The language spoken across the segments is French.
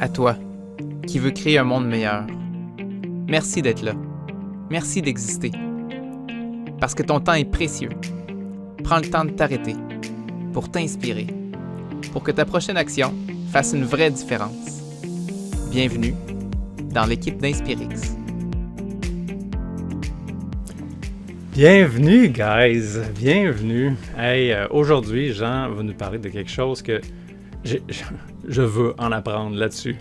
À toi, qui veux créer un monde meilleur. Merci d'être là. Merci d'exister. Parce que ton temps est précieux. Prends le temps de t'arrêter pour t'inspirer, pour que ta prochaine action fasse une vraie différence. Bienvenue dans l'équipe d'Inspirix. Bienvenue, guys! Bienvenue! Hey, aujourd'hui, Jean va nous parler de quelque chose que je veux en apprendre là-dessus.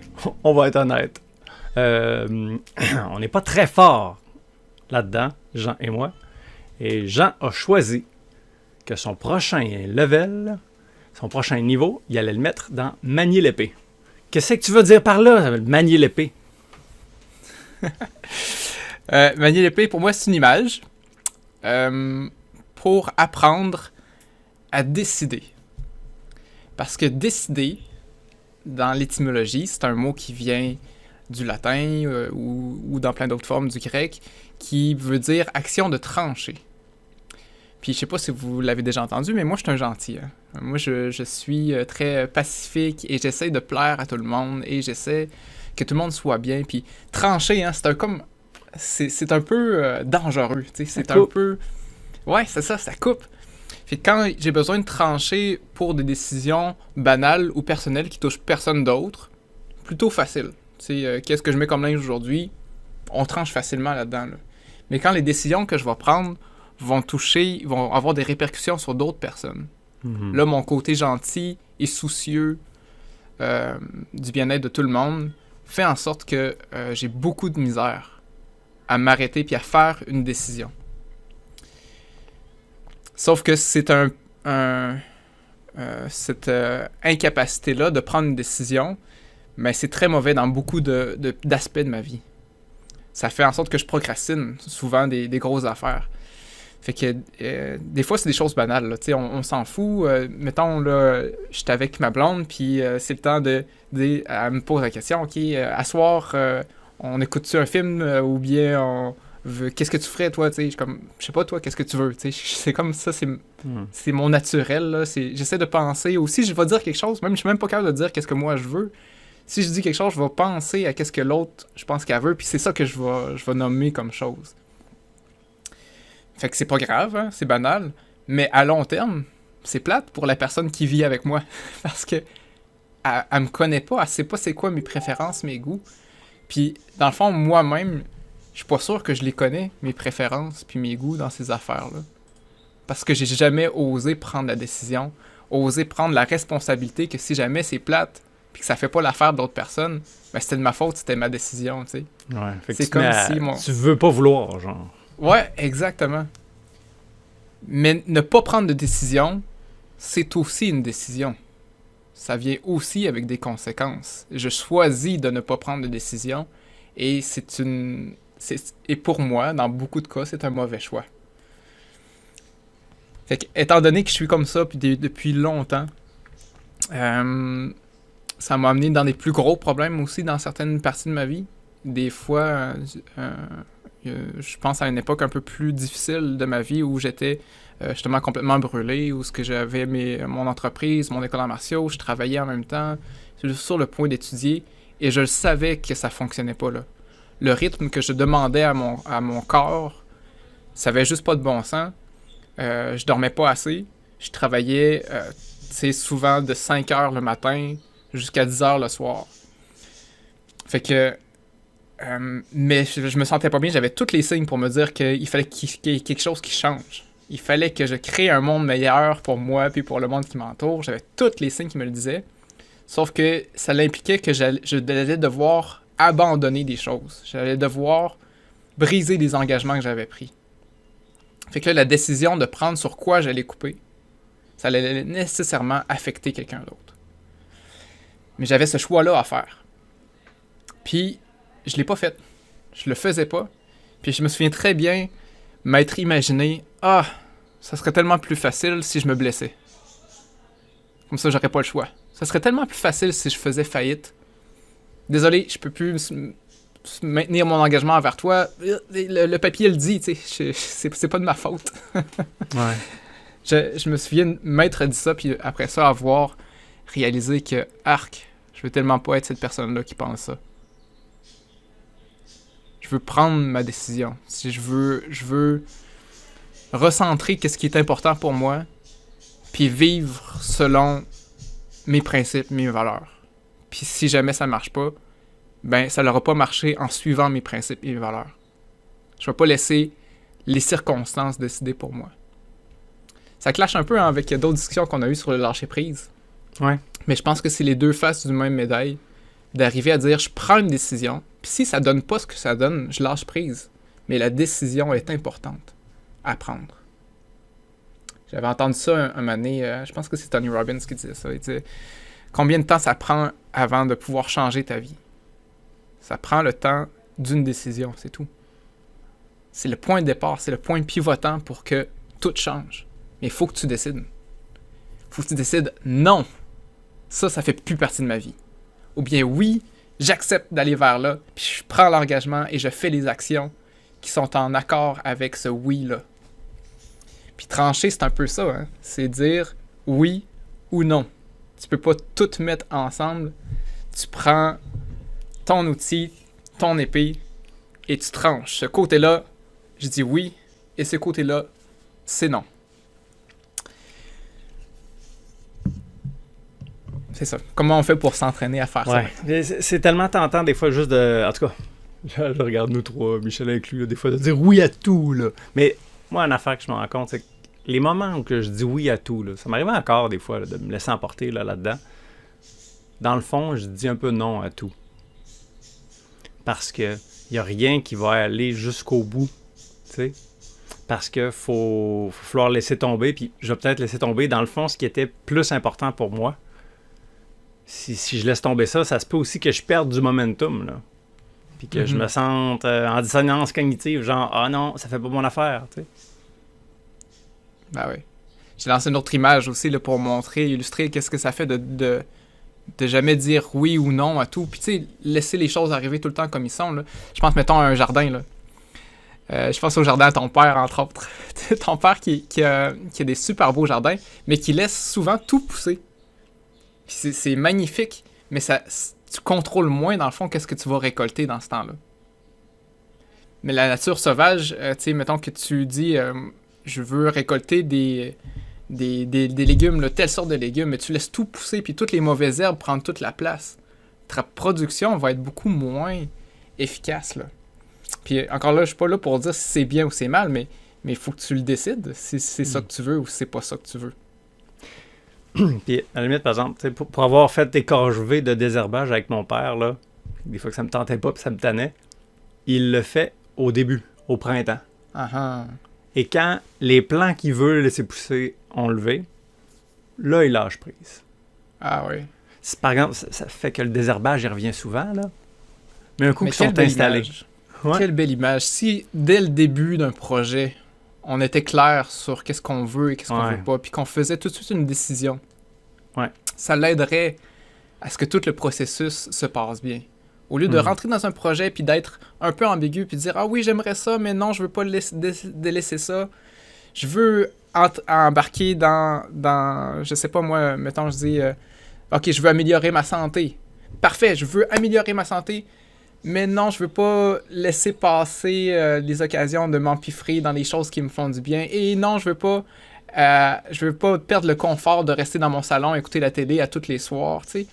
On va être honnête. On n'est pas très fort là-dedans, Jean et moi. Et Jean a choisi que son prochain level, son prochain niveau, il allait le mettre dans manier l'épée. Qu'est-ce que tu veux dire par là, manier l'épée? Manier l'épée, pour moi, c'est une image pour apprendre à décider. Parce que décider, dans l'étymologie, c'est un mot qui vient du latin ou dans plein d'autres formes du grec, qui veut dire action de trancher. Puis je sais pas si vous l'avez déjà entendu, mais moi je suis un gentil. Hein. Moi je suis très pacifique et j'essaie de plaire à tout le monde et j'essaie que tout le monde soit bien. Puis trancher, hein, c'est un peu dangereux. C'est un peu... Ouais, c'est ça coupe. Fait que quand j'ai besoin de trancher pour des décisions banales ou personnelles qui touchent personne d'autre, plutôt facile. Qu'est-ce que je mets comme linge aujourd'hui? On tranche facilement là-dedans. Là. Mais quand les décisions que je vais prendre vont avoir des répercussions sur d'autres personnes. Mm-hmm. Là, mon côté gentil et soucieux du bien-être de tout le monde fait en sorte que j'ai beaucoup de misère à m'arrêter puis à faire une décision. Sauf que c'est cette incapacité-là de prendre une décision, mais c'est très mauvais dans beaucoup d'aspects de ma vie. Ça fait en sorte que je procrastine souvent des grosses affaires. Fait que des fois, c'est des choses banales. Là. On s'en fout. Mettons, là, j'étais avec ma blonde, puis c'est le temps elle me pose la question, OK, à soir, on écoute-tu un film ou bien qu'est-ce que tu ferais, toi? Je sais pas, toi, qu'est-ce que tu veux? C'est comme ça, c'est mon naturel. Là. J'essaie de penser. Aussi, je vais dire quelque chose, même je suis même pas capable de dire qu'est-ce que moi je veux. Si je dis quelque chose, je vais penser à qu'est-ce que l'autre, je pense qu'elle veut, puis c'est ça que je vais nommer comme chose. Fait que c'est pas grave, hein, c'est banal, mais à long terme, c'est plate pour la personne qui vit avec moi. Parce que elle me connaît pas, elle sait pas c'est quoi mes préférences, mes goûts. Puis, dans le fond, moi-même, je suis pas sûr que je les connais, mes préférences puis mes goûts dans ces affaires-là. Parce que j'ai jamais osé prendre la décision, osé prendre la responsabilité que si jamais c'est plate, puis que ça fait pas l'affaire d'autres personnes, ben c'était de ma faute, c'était ma décision, tu sais. Ouais, fait que c'est comme si tu veux pas vouloir, genre. Ouais, exactement. Mais ne pas prendre de décision, c'est aussi une décision. Ça vient aussi avec des conséquences. Je choisis de ne pas prendre de décision et et pour moi, dans beaucoup de cas, c'est un mauvais choix. Fait que, étant donné que je suis comme ça depuis longtemps, ça m'a amené dans des plus gros problèmes aussi dans certaines parties de ma vie. Des fois, je pense à une époque un peu plus difficile de ma vie où j'étais justement complètement brûlé, où j'avais mon entreprise, mon école en martiaux, je travaillais en même temps, j'étais sur le point d'étudier et je le savais que ça fonctionnait pas là. Le rythme que je demandais à mon corps, ça avait juste pas de bon sens. Je dormais pas assez. Je travaillais souvent de 5 heures le matin jusqu'à 10 heures le soir. Fait que mais je me sentais pas bien, j'avais tous les signes pour me dire qu'il fallait qu'il y ait quelque chose qui change. Il fallait que je crée un monde meilleur pour moi puis pour le monde qui m'entoure. J'avais tous les signes qui me le disaient. Sauf que ça l'impliquait que je devais devoir abandonner des choses. J'allais devoir briser des engagements que j'avais pris. Fait que là, la décision de prendre sur quoi j'allais couper, ça allait nécessairement affecter quelqu'un d'autre. Mais j'avais ce choix-là à faire. Puis, je l'ai pas fait. Je le faisais pas. Puis je me souviens très bien m'être imaginé « Ah, ça serait tellement plus facile si je me blessais. Comme ça, j'aurais pas le choix. Ça serait tellement plus facile si je faisais faillite. Désolé, je peux plus maintenir mon engagement envers toi. Le papier le dit, tu sais. C'est pas de ma faute. » Ouais. Je me souviens m'être dit ça, puis après ça, avoir réalisé que, arc, Je veux tellement pas être cette personne-là qui pense ça. Je veux prendre ma décision. Si je veux recentrer qu'est-ce qui est important pour moi, puis vivre selon mes principes, mes valeurs. Puis si jamais ça marche pas, ben ça n'aura pas marché en suivant mes principes et mes valeurs. Je vais pas laisser les circonstances décider pour moi. Ça clash un peu avec d'autres discussions qu'on a eues sur le lâcher-prise. Ouais. Mais je pense que c'est les deux faces d'une même médaille. D'arriver à dire, je prends une décision, puis si ça donne pas ce que ça donne, je lâche prise. Mais la décision est importante à prendre. J'avais entendu ça un moment donné, je pense que c'est Tony Robbins qui disait ça. Il disait, combien de temps ça prend avant de pouvoir changer ta vie? Ça prend le temps d'une décision, c'est tout. C'est le point de départ, c'est le point pivotant pour que tout change. Mais il faut que tu décides. Il faut que tu décides, non, ça fait plus partie de ma vie. Ou bien oui, j'accepte d'aller vers là, puis je prends l'engagement et je fais les actions qui sont en accord avec ce oui-là. Puis trancher, c'est un peu ça, hein? C'est dire oui ou non. Tu peux pas tout mettre ensemble. Tu prends ton outil, ton épée, et tu tranches. Ce côté-là, je dis oui, et ce côté-là, c'est non. C'est ça. Comment on fait pour s'entraîner à faire ça? C'est tellement tentant des fois juste de... En tout cas, je regarde nous trois, Michel inclus, là, des fois de dire oui à tout. Là. Mais moi, une affaire que je me rends compte, c'est que les moments où que je dis oui à tout, là, ça m'arrive encore des fois là, de me laisser emporter là-dedans. Dans le fond, je dis un peu non à tout. Parce que il n'y a rien qui va aller jusqu'au bout. T'sais? Parce que faut falloir laisser tomber, puis je vais peut-être laisser tomber, dans le fond, ce qui était plus important pour moi. Si je laisse tomber ça, ça se peut aussi que je perde du momentum, là. Puis que je me sente en dissonance cognitive, genre « Ah non, ça fait pas mon affaire », tu sais. Ben oui. J'ai lancé une autre image aussi là, pour montrer, illustrer qu'est-ce que ça fait de jamais dire oui ou non à tout. Puis tu sais, laisser les choses arriver tout le temps comme ils sont, là. Je pense, mettons, à un jardin, là. Je pense au jardin à ton père, entre autres. Ton père qui a des super beaux jardins, mais qui laisse souvent tout pousser. Puis c'est magnifique, mais tu contrôles moins, dans le fond, qu'est-ce que tu vas récolter dans ce temps-là. Mais la nature sauvage, tu sais, mettons que tu dis, je veux récolter des légumes, là, telle sorte de légumes, mais tu laisses tout pousser, puis toutes les mauvaises herbes prennent toute la place. Ta production va être beaucoup moins efficace, là. Puis encore là, je suis pas là pour dire si c'est bien ou c'est mal, mais il faut que tu le décides, si c'est ça que tu veux ou si c'est pas ça que tu veux. Puis, à la limite, par exemple, pour avoir fait des corvées de désherbage avec mon père, là, des fois que ça me tentait pas puis ça me tannait, il le fait au début, au printemps. Uh-huh. Et quand les plants qu'il veut laisser pousser ont levé, là, il lâche prise. Ah oui. Par exemple, ça fait que le désherbage, il revient souvent, là. Mais un coup qu'ils sont installés. Ouais. Quelle belle image. Si, dès le début d'un projet, on était clair sur qu'est-ce qu'on veut et qu'est-ce qu'on veut pas, puis qu'on faisait tout de suite une décision, ça l'aiderait à ce que tout le processus se passe bien. Au lieu de rentrer dans un projet puis d'être un peu ambigu puis de dire « Ah oui, j'aimerais ça, mais non, je veux pas délaisser ça. Je veux embarquer dans je sais pas moi, mettons, je dis OK, je veux améliorer ma santé. Parfait, je veux améliorer ma santé. Mais non, je veux pas laisser passer les occasions de m'empiffrer dans les choses qui me font du bien. Et non, je veux pas perdre le confort de rester dans mon salon, écouter la télé à tous les soirs. Tu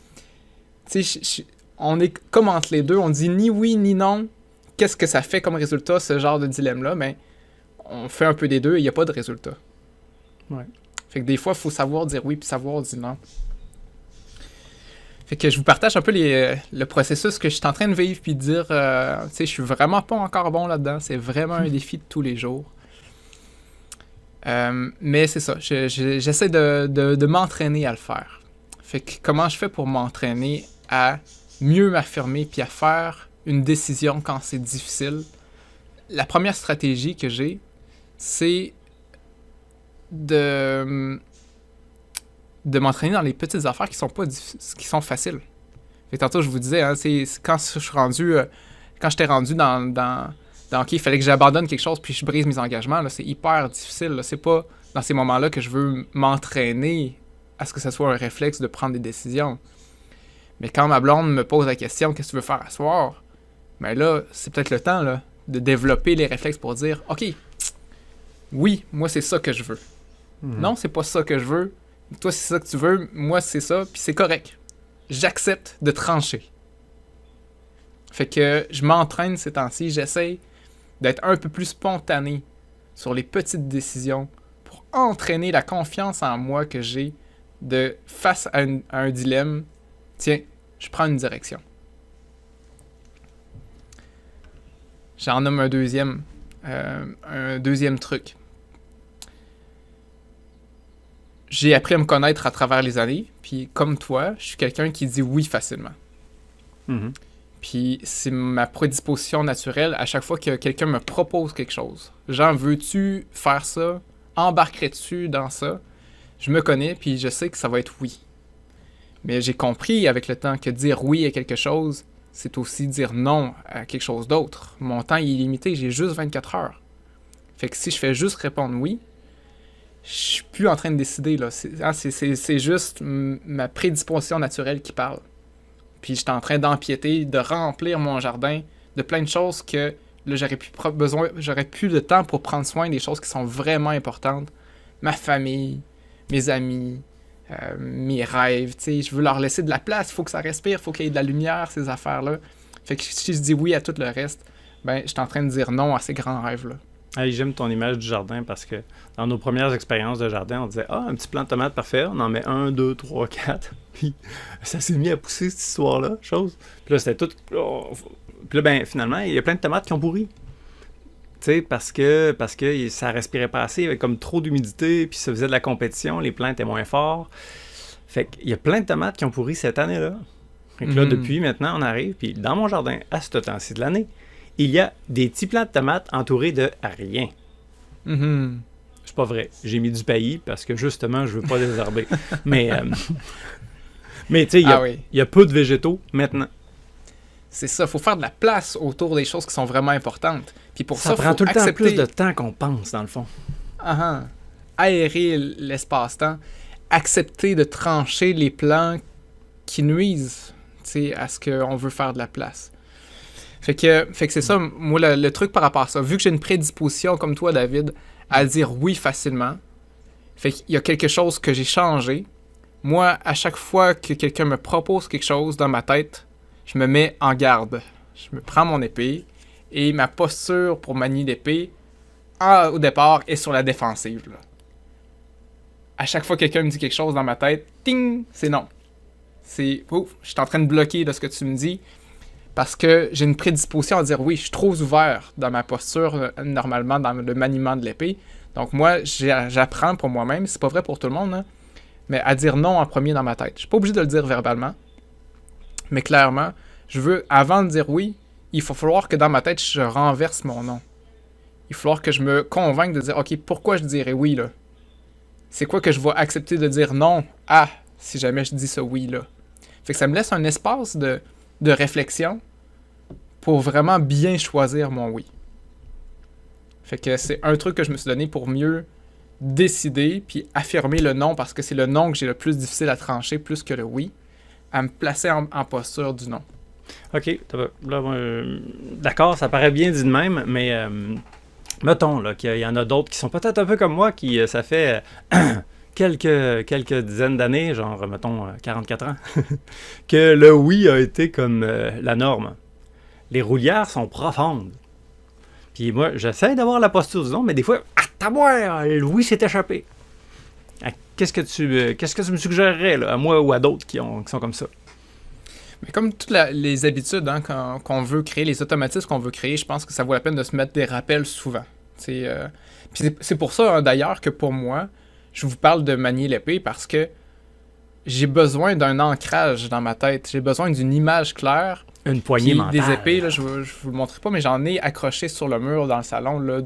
sais, on est comme entre les deux. On dit ni oui ni non. Qu'est-ce que ça fait comme résultat, ce genre de dilemme-là? Mais on fait un peu des deux et il n'y a pas de résultat. Ouais. Fait que des fois, il faut savoir dire oui puis savoir dire non. Fait que je vous partage un peu le processus que je suis en train de vivre puis de dire, tu sais, je suis vraiment pas encore bon là-dedans. C'est vraiment un défi de tous les jours. Mais c'est ça. J'essaie de m'entraîner à le faire. Fait que comment je fais pour m'entraîner à mieux m'affirmer puis à faire une décision quand c'est difficile? La première stratégie que j'ai, c'est de m'entraîner dans les petites affaires qui sont faciles. Fait que tantôt, je vous disais, hein, c'est quand j'étais rendu dans OK, il fallait que j'abandonne quelque chose puis je brise mes engagements, là, c'est hyper difficile. Là. C'est pas dans ces moments-là que je veux m'entraîner à ce que ce soit un réflexe de prendre des décisions. Mais quand ma blonde me pose la question « Qu'est-ce que tu veux faire à soir? » Ben là, c'est peut-être le temps là, de développer les réflexes pour dire « OK, oui, moi c'est ça que je veux. Non, c'est pas ça que je veux. Toi, c'est ça que tu veux. Moi, c'est ça. Puis c'est correct. J'accepte de trancher. » Fait que je m'entraîne ces temps-ci. J'essaie d'être un peu plus spontané sur les petites décisions pour entraîner la confiance en moi que j'ai de face à un dilemme. Tiens, je prends une direction. J'en nomme un deuxième truc. J'ai appris à me connaître à travers les années, puis comme toi, je suis quelqu'un qui dit oui facilement. Mhm. Puis c'est ma prédisposition naturelle à chaque fois que quelqu'un me propose quelque chose. Genre, veux-tu faire ça? Embarquerais-tu dans ça? Je me connais, puis je sais que ça va être oui. Mais j'ai compris avec le temps que dire oui à quelque chose, c'est aussi dire non à quelque chose d'autre. Mon temps il est limité, j'ai juste 24 heures. Fait que si je fais juste répondre oui, je suis plus en train de décider, là. C'est juste ma prédisposition naturelle qui parle. Puis j'étais en train d'empiéter, de remplir mon jardin de plein de choses que là, j'aurais plus de temps pour prendre soin des choses qui sont vraiment importantes. Ma famille, mes amis, mes rêves, tu sais, je veux leur laisser de la place, il faut que ça respire, il faut qu'il y ait de la lumière, ces affaires-là. Fait que si je dis oui à tout le reste, ben, je suis en train de dire non à ces grands rêves-là. Hey, j'aime ton image du jardin parce que dans nos premières expériences de jardin, on disait « Ah, un petit plant de tomate parfait, on en met 1, 2, 3, 4. » Puis ça s'est mis à pousser cette histoire-là, chose. Puis là, c'était tout... Oh. Puis là, ben, finalement, il y a plein de tomates qui ont pourri. Tu sais, parce que ça respirait pas assez, il y avait comme trop d'humidité, puis ça faisait de la compétition, les plants étaient moins forts. Fait qu'il y a plein de tomates qui ont pourri cette année-là. Fait que là, depuis maintenant, on arrive, puis dans mon jardin, à ce temps-ci de l'année, il y a des petits plants de tomates entourés de rien. C'est pas vrai. J'ai mis du paillis parce que justement, je veux pas désherber. mais tu sais, il y a peu de végétaux maintenant. C'est ça, il faut faire de la place autour des choses qui sont vraiment importantes. Puis pour ça, prend faut tout le accepter... temps plus de temps qu'on pense, dans le fond. Aérer l'espace-temps. Accepter de trancher les plans qui nuisent à ce qu'on veut faire de la place. Fait que c'est ça, moi, le truc par rapport à ça. Vu que j'ai une prédisposition, comme toi, David, à dire oui facilement, fait qu'il y a quelque chose que j'ai changé. Moi, à chaque fois que quelqu'un me propose quelque chose dans ma tête, je me mets en garde. Je me prends mon épée et ma posture pour manier l'épée, au départ, est sur la défensive. Là. À chaque fois que quelqu'un me dit quelque chose dans ma tête, ting, c'est non. C'est, ouf, je suis en train de bloquer de ce que tu me dis. Parce que j'ai une prédisposition à dire oui, je suis trop ouvert dans ma posture, normalement, dans le maniement de l'épée. Donc moi, j'apprends pour moi-même, c'est pas vrai pour tout le monde, hein, mais à dire non en premier dans ma tête. Je suis pas obligé de le dire verbalement, mais clairement, avant de dire oui, il va falloir que dans ma tête, je renverse mon non. Il va falloir que je me convainque de dire, OK, pourquoi je dirais oui, là? C'est quoi que je vais accepter de dire non à, si jamais je dis ce oui-là? Fait que ça me laisse un espace de réflexion pour vraiment bien choisir mon oui. Fait que c'est un truc que je me suis donné pour mieux décider puis affirmer le non parce que c'est le non que j'ai le plus difficile à trancher plus que le oui, à me placer en posture du non. OK. Là, d'accord, ça paraît bien dit de même, mais mettons là, qu'il y en a d'autres qui sont peut-être un peu comme moi, qui ça fait... quelques dizaines d'années, genre, mettons, 44 ans, que le oui a été comme la norme. Les roulières sont profondes. Puis moi, j'essaie d'avoir la posture du non, mais des fois, le oui s'est échappé. Qu'est-ce que tu me suggérerais, là, à moi ou à d'autres qui sont comme ça? Mais comme toutes les habitudes qu'on veut créer, les automatismes qu'on veut créer, je pense que ça vaut la peine de se mettre des rappels souvent. Puis c'est pour ça, d'ailleurs, que pour moi, je vous parle de manier l'épée parce que j'ai besoin d'un ancrage dans ma tête. J'ai besoin d'une image claire. Une poignée mentale. Des épées, là, je vous le montrerai pas, mais j'en ai accroché sur le mur dans le salon, là,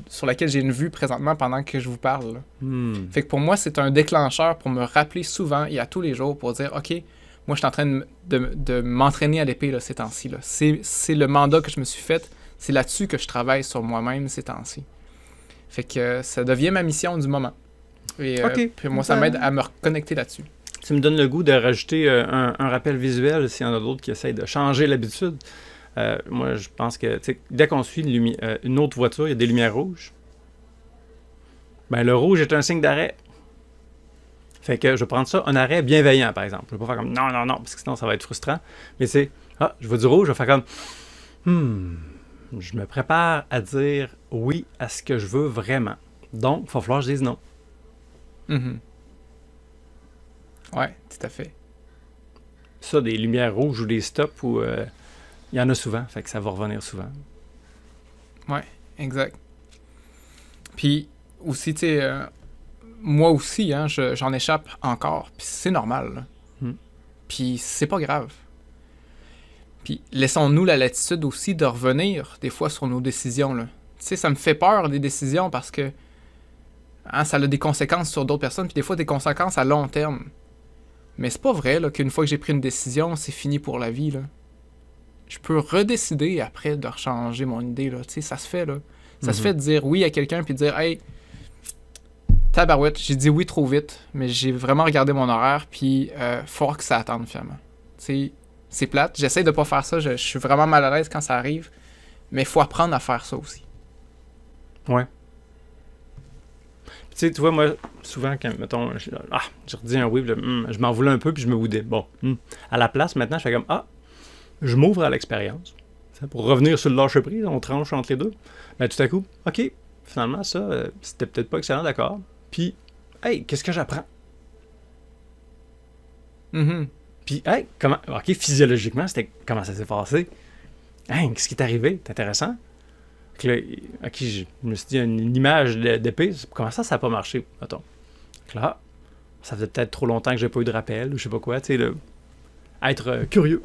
sur laquelle j'ai une vue présentement pendant que je vous parle. Fait que pour moi, c'est un déclencheur pour me rappeler souvent et à tous les jours pour dire, OK, moi, je suis en train de m'entraîner à l'épée là, ces temps-ci. Là. C'est le mandat que je me suis fait. C'est là-dessus que je travaille sur moi-même ces temps-ci. Fait que ça devient ma mission du moment. Et puis moi, ça m'aide à me reconnecter là-dessus. tu me donnes le goût de rajouter un rappel visuel s'il y en a d'autres qui essayent de changer l'habitude. Moi, je pense que dès qu'on suit une autre voiture, il y a des lumières rouges. Ben, le rouge est un signe d'arrêt. Fait que je vais prendre ça un arrêt bienveillant, par exemple. Je vais pas faire comme non, non, non, parce que sinon ça va être frustrant. Mais c'est, je vois du rouge, je vais faire comme je me prépare à dire oui à ce que je veux vraiment. Donc, il va falloir que je dise non. Mm-hmm. Ouais, tout à fait. Ça, des lumières rouges ou des stops, où il y en a souvent, fait que ça va revenir souvent. Ouais, exact. Puis aussi, tu sais, moi aussi, hein, j'en échappe encore, puis c'est normal. Puis c'est pas grave. Puis laissons-nous la latitude aussi de revenir des fois sur nos décisions, là. Tu sais, ça me fait peur des décisions parce que ça a des conséquences sur d'autres personnes, puis des fois des conséquences à long terme. Mais c'est pas vrai là, qu'une fois que j'ai pris une décision, c'est fini pour la vie, là. Je peux redécider après de changer mon idée, là. Tu sais, ça se fait, là. Ça se fait de dire oui à quelqu'un, puis de dire « Hey, tabarouette, j'ai dit oui trop vite, mais j'ai vraiment regardé mon horaire, puis faut que ça attende, finalement. » Tu sais, c'est plate. J'essaie de pas faire ça. Je suis vraiment mal à l'aise quand ça arrive. Mais il faut apprendre à faire ça aussi. Ouais. Tu sais, tu vois, moi, souvent, quand, mettons, je redis un oui, je m'en voulais un peu, puis je me boudais. Bon. À la place, maintenant, je fais comme, je m'ouvre à l'expérience. Pour revenir sur le lâcher-prise, on tranche entre les deux. Mais tout à coup, OK, finalement, ça, c'était peut-être pas excellent, d'accord. Puis, hey, qu'est-ce que j'apprends? Puis, hey, comment... OK, physiologiquement, comment ça s'est passé? Hey, qu'est-ce qui est arrivé? C'est intéressant. Là, OK, je me suis dit, une image d'épée, comment ça n'a pas marché? Attends. Là, ça faisait peut-être trop longtemps que j'ai pas eu de rappel, ou je sais pas quoi, tu sais, être curieux.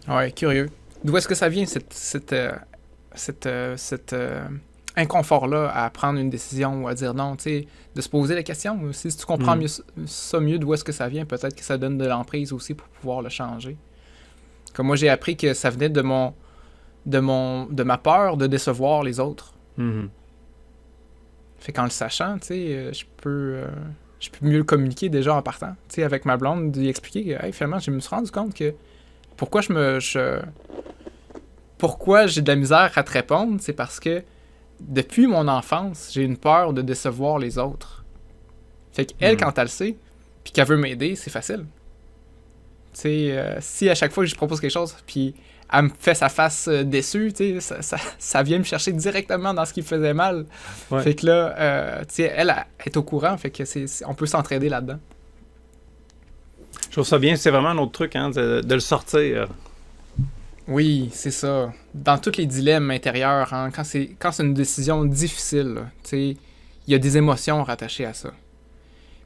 Ouais, curieux. D'où est-ce que ça vient, cet inconfort-là à prendre une décision ou à dire non, tu sais, de se poser la question. Si tu comprends mieux d'où est-ce que ça vient, peut-être que ça donne de l'emprise aussi pour pouvoir le changer. Comme moi, j'ai appris que ça venait de ma peur de décevoir les autres. Fait qu'en le sachant, tu sais, je peux mieux le communiquer déjà en partant. Tu sais, avec ma blonde, lui expliquer que, hey, finalement, je me suis rendu compte que pourquoi j'ai de la misère à te répondre, c'est parce que depuis mon enfance, j'ai une peur de décevoir les autres. Fait qu'elle, quand elle le sait, puis qu'elle veut m'aider, c'est facile. Tu sais, si à chaque fois que je propose quelque chose, puis elle me fait sa face déçue, tu sais, ça vient me chercher directement dans ce qui me faisait mal. Ouais. Fait que là, tu sais, elle est au courant, fait que on peut s'entraider là-dedans. Je trouve ça bien, c'est vraiment un autre truc, hein, de le sortir. Oui, c'est ça. Dans tous les dilemmes intérieurs, hein, quand c'est une décision difficile, il y a des émotions rattachées à ça.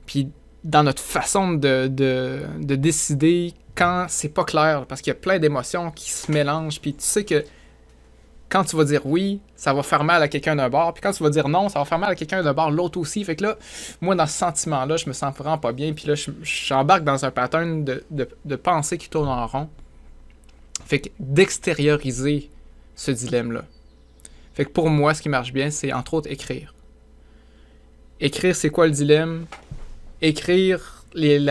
Puis dans notre façon de décider quand c'est pas clair, parce qu'il y a plein d'émotions qui se mélangent, puis tu sais que quand tu vas dire oui, ça va faire mal à quelqu'un d'un bord, puis quand tu vas dire non, ça va faire mal à quelqu'un d'un bord, l'autre aussi. Fait que là, moi, dans ce sentiment-là, je me sens vraiment pas bien, puis là, j'embarque dans un pattern de pensée qui tourne en rond. Fait que d'extérioriser ce dilemme-là. Fait que pour moi, ce qui marche bien, c'est entre autres écrire. Écrire, c'est quoi le dilemme? Écrire les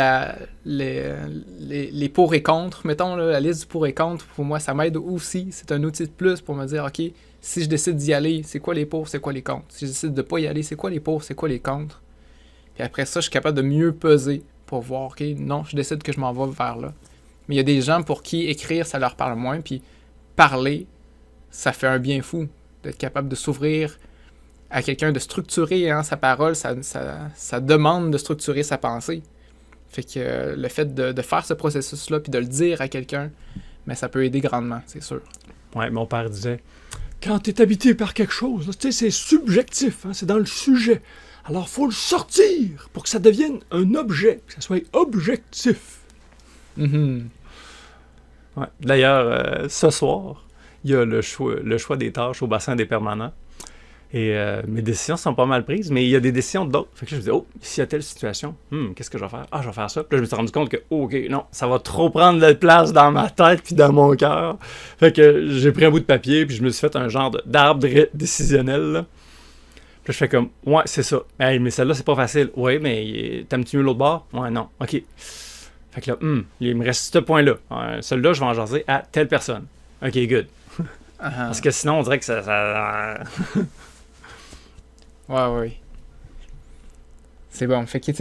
pour et contre. Mettons là, la liste du pour et contre, pour moi, ça m'aide aussi. C'est un outil de plus pour me dire, OK, si je décide d'y aller, c'est quoi les pour, c'est quoi les contre? Si je décide de pas y aller, c'est quoi les pour, c'est quoi les contre? Puis après ça, je suis capable de mieux peser pour voir, OK, non, je décide que je m'en vais vers là. Mais il y a des gens pour qui écrire, ça leur parle moins, puis parler, ça fait un bien fou. D'être capable de s'ouvrir à quelqu'un, de structurer sa parole, ça demande de structurer sa pensée. Fait que le fait de faire ce processus-là, puis de le dire à quelqu'un, mais ça peut aider grandement, c'est sûr. Ouais, mon père disait, quand t'es habité par quelque chose, tu sais, c'est subjectif, hein, c'est dans le sujet. Alors, faut le sortir pour que ça devienne un objet, que ça soit objectif. Ouais. D'ailleurs, ce soir, il y a le choix des tâches au bassin des permanents. Et mes décisions sont pas mal prises, mais il y a des décisions d'autres. Fait que là, je me dis, s'il y a telle situation, qu'est-ce que je vais faire? Je vais faire ça. Puis là, je me suis rendu compte que, OK, non, ça va trop prendre de place dans ma tête puis dans mon cœur. Fait que j'ai pris un bout de papier puis je me suis fait un genre d'arbre décisionnel, là. Puis là, je fais comme, ouais, c'est ça. Hey, mais celle-là, c'est pas facile. Ouais, mais t'aimes-tu mieux l'autre bord? Ouais, non. OK. Fait que là, il me reste ce point-là. Celui-là, je vais en jaser à telle personne. OK, good. Parce que sinon, on dirait que ça... Ouais. C'est bon. Fait que, tu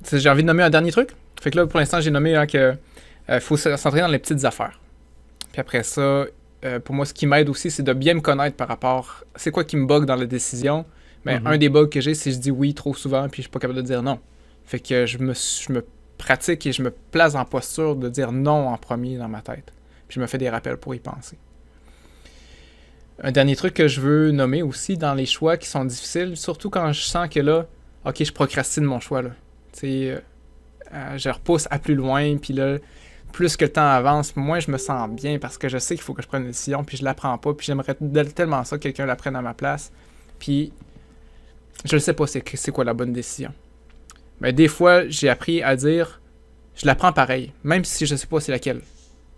sais, j'ai envie de nommer un dernier truc. Fait que là, pour l'instant, j'ai nommé que faut se centrer dans les petites affaires. Puis après ça, pour moi, ce qui m'aide aussi, c'est de bien me connaître par rapport... C'est quoi qui me bug dans la décision? Mais un des bugs que j'ai, c'est que je dis oui trop souvent, puis je suis pas capable de dire non. Fait que je me pratique et je me place en posture de dire non en premier dans ma tête. Puis je me fais des rappels pour y penser. Un dernier truc que je veux nommer aussi dans les choix qui sont difficiles, surtout quand je sens que là, ok, je procrastine mon choix, là. Tu sais, je repousse à plus loin, puis là, plus que le temps avance, moins je me sens bien parce que je sais qu'il faut que je prenne une décision, puis je la prends pas, puis j'aimerais tellement ça que quelqu'un la prenne à ma place. Puis, je ne sais pas c'est quoi la bonne décision. Mais des fois, j'ai appris à dire, je la prends pareil, même si je sais pas c'est laquelle.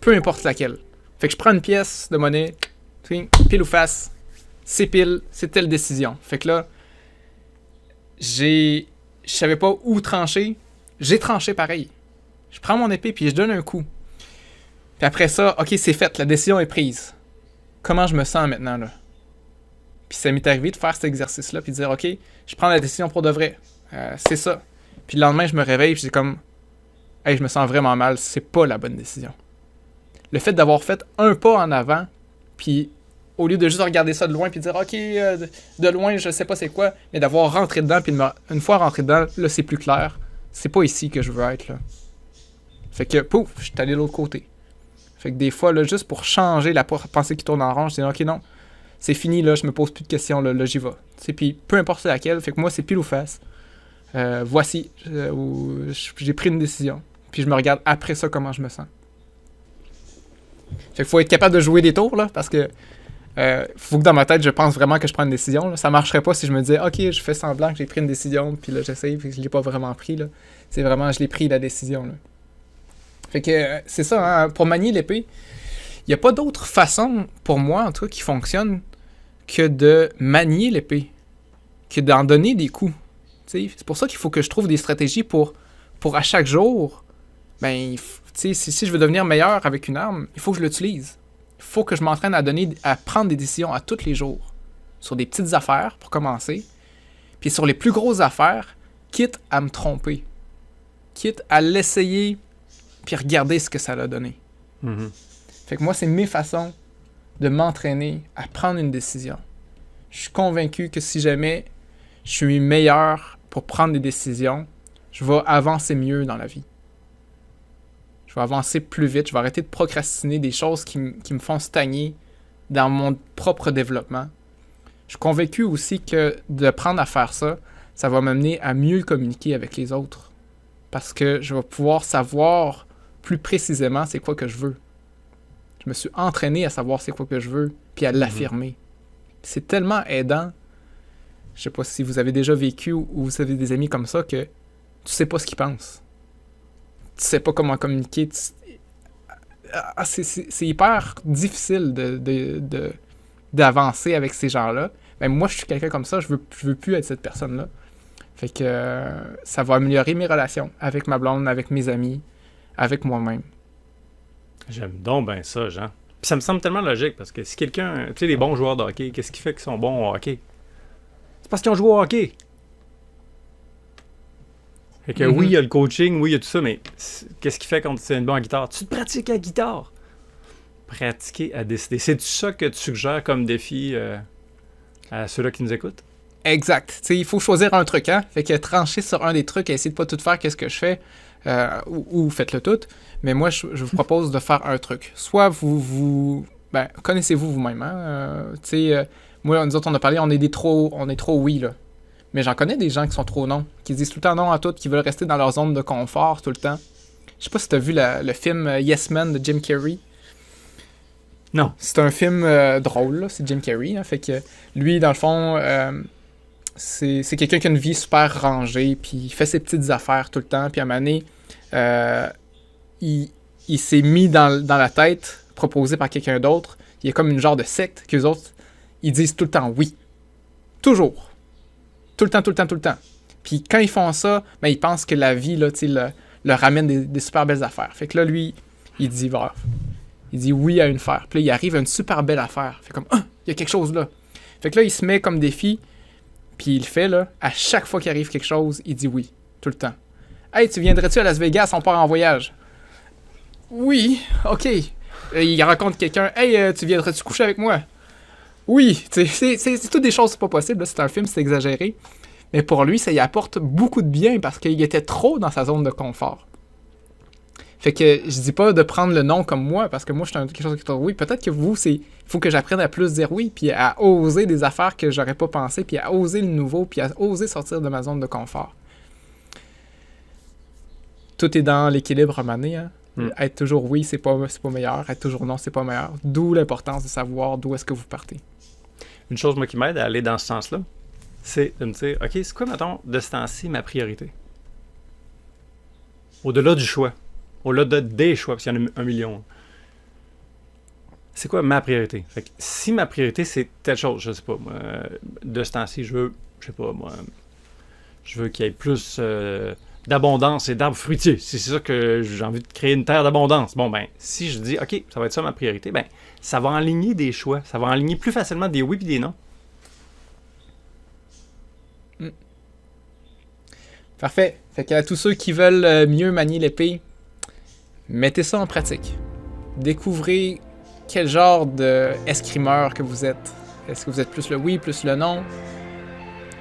Peu importe laquelle. Fait que je prends une pièce de monnaie, pile ou face, c'est pile, c'est telle décision. Fait que là, je savais pas où trancher, j'ai tranché pareil. Je prends mon épée puis je donne un coup. Puis après ça, ok, c'est fait, la décision est prise. Comment je me sens maintenant, là? Puis ça m'est arrivé de faire cet exercice-là puis de dire, ok, je prends la décision pour de vrai. C'est ça. Puis le lendemain, je me réveille puis c'est comme, hey, je me sens vraiment mal, c'est pas la bonne décision. Le fait d'avoir fait un pas en avant, puis au lieu de juste regarder ça de loin puis dire, ok, de loin, je sais pas c'est quoi, mais d'avoir rentré dedans, puis une fois rentré dedans, là, c'est plus clair. C'est pas ici que je veux être, là. Fait que, pouf, je suis allé de l'autre côté. Fait que des fois, là, juste pour changer la pensée qui tourne en rond, je dis, ok, non, c'est fini, là, je me pose plus de questions, là j'y vais. Puis peu importe laquelle, fait que moi, c'est pile ou face. Voici, j'ai pris une décision. Puis je me regarde après ça comment je me sens. Fait qu'il faut être capable de jouer des tours, là, parce que faut que dans ma tête, je pense vraiment que je prends une décision. Là. Ça marcherait pas si je me disais, ok, je fais semblant que j'ai pris une décision, puis là, j'essaye, puis je l'ai pas vraiment pris, là. C'est vraiment, je l'ai pris, la décision, là. Fait que c'est ça, hein, pour manier l'épée, il n'y a pas d'autre façon, pour moi, en tout cas, qui fonctionne que de manier l'épée, que d'en donner des coups. T'sais, c'est pour ça qu'il faut que je trouve des stratégies pour à chaque jour, ben, si je veux devenir meilleur avec une arme, il faut que je l'utilise. Il faut que je m'entraîne à prendre des décisions à tous les jours. Sur des petites affaires, pour commencer. Puis sur les plus grosses affaires, quitte à me tromper. Quitte à l'essayer, puis regarder ce que ça a donné. Mm-hmm. Fait que moi, c'est mes façons de m'entraîner à prendre une décision. Je suis convaincu que si jamais je suis meilleur pour prendre des décisions, je vais avancer mieux dans la vie. Je vais avancer plus vite, je vais arrêter de procrastiner des choses qui me font stagner dans mon propre développement. Je suis convaincu aussi que de prendre à faire ça, ça va m'amener à mieux communiquer avec les autres. Parce que je vais pouvoir savoir plus précisément c'est quoi que je veux. Je me suis entraîné à savoir c'est quoi que je veux, puis à l'affirmer. C'est tellement aidant. Je sais pas si vous avez déjà vécu ou vous avez des amis comme ça que tu sais pas ce qu'ils pensent. Tu sais pas comment communiquer. C'est hyper difficile d'avancer avec ces gens-là. Ben, moi, je suis quelqu'un comme ça, je veux plus être cette personne-là. Fait que ça va améliorer mes relations avec ma blonde, avec mes amis, avec moi-même. J'aime donc bien ça, Jean. Puis ça me semble tellement logique parce que si quelqu'un, tu sais, les bons joueurs de hockey, qu'est-ce qui fait qu'ils sont bons au hockey? C'est parce qu'ils ont joué au hockey. Fait que oui, il y a le coaching, oui, il y a tout ça, mais qu'est-ce qui fait quand tu es bon à guitare? Tu te pratiques à guitare. Pratiquer à décider. C'est ça que tu suggères comme défi à ceux-là qui nous écoutent? Exact. T'sais, il faut choisir un truc, hein? Fait que trancher sur un des trucs et essayer de pas tout faire qu'est-ce que je fais, ou faites-le tout. Mais moi, je vous propose de faire un truc. Soit vous connaissez-vous vous-même, hein? Moi, nous autres, on a parlé, on est trop oui, là. Mais j'en connais des gens qui sont trop non, qui disent tout le temps non à tout, qui veulent rester dans leur zone de confort tout le temps. Je sais pas si t'as vu le film Yes Man de Jim Carrey. Non. C'est un film drôle, là, c'est Jim Carrey. Hein, fait que lui, dans le fond, c'est quelqu'un qui a une vie super rangée, puis il fait ses petites affaires tout le temps, puis à un moment donné, il s'est mis dans la tête, proposé par quelqu'un d'autre, il y a comme une genre de secte qu'eux autres, ils disent tout le temps oui. Toujours. Tout le temps. Puis quand ils font ça, ben, ils pensent que la vie, là, leur amène des super belles affaires. Fait que là, lui, il dit oui à une affaire. Puis là, il arrive à une super belle affaire. Fait comme, il y a quelque chose là. Fait que là, il se met comme défi, puis il le fait, là. À chaque fois qu'il arrive quelque chose, il dit oui, tout le temps. Hey, tu viendrais-tu à Las Vegas, on part en voyage? Oui, ok. Il rencontre quelqu'un, hey, tu viendrais-tu coucher avec moi? Oui, c'est toutes des choses, c'est pas possible, là. C'est un film, c'est exagéré. Mais pour lui, ça y apporte beaucoup de bien parce qu'il était trop dans sa zone de confort. Fait que je dis pas de prendre le non comme moi, parce que moi, je suis quelque chose qui est oui. Peut-être que vous, il faut que j'apprenne à plus dire oui, puis à oser des affaires que j'aurais pas pensé, puis à oser le nouveau, puis à oser sortir de ma zone de confort. Tout est dans l'équilibre à un moment donné, hein. Être toujours oui, c'est pas meilleur. Être toujours non, c'est pas meilleur. D'où l'importance de savoir d'où est-ce que vous partez. Une chose, moi, qui m'aide à aller dans ce sens-là, c'est de me dire, OK, c'est quoi, mettons, de ce temps-ci, ma priorité? Au-delà du choix. Au-delà des choix, parce qu'il y en a 1 million. C'est quoi ma priorité? Fait que si ma priorité, c'est telle chose, je sais pas, moi, de ce temps-ci, je veux qu'il y ait plus d'abondance et d'arbres fruitiers. C'est ça que j'ai envie de créer une terre d'abondance. Bon, ben, si je dis, OK, ça va être ça ma priorité, ben, ça va aligner des choix. Ça va aligner plus facilement des oui et des non. Parfait. Fait qu'à tous ceux qui veulent mieux manier l'épée, mettez ça en pratique. Découvrez quel genre d'escrimeur que vous êtes. Est-ce que vous êtes plus le oui, plus le non?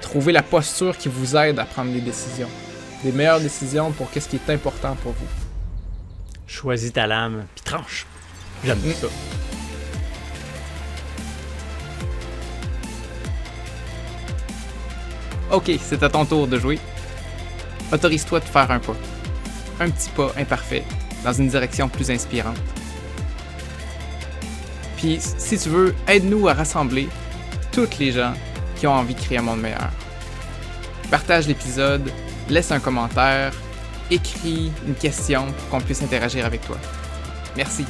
Trouvez la posture qui vous aide à prendre des décisions. Des meilleures décisions pour qu'est-ce qui est important pour vous. Choisis ta lame, puis tranche. J'aime ça. Ok, c'est à ton tour de jouer. Autorise-toi de faire un pas. Un petit pas imparfait, dans une direction plus inspirante. Puis, si tu veux, aide-nous à rassembler toutes les gens qui ont envie de créer un monde meilleur. Partage l'épisode, laisse un commentaire, écris une question pour qu'on puisse interagir avec toi. Merci.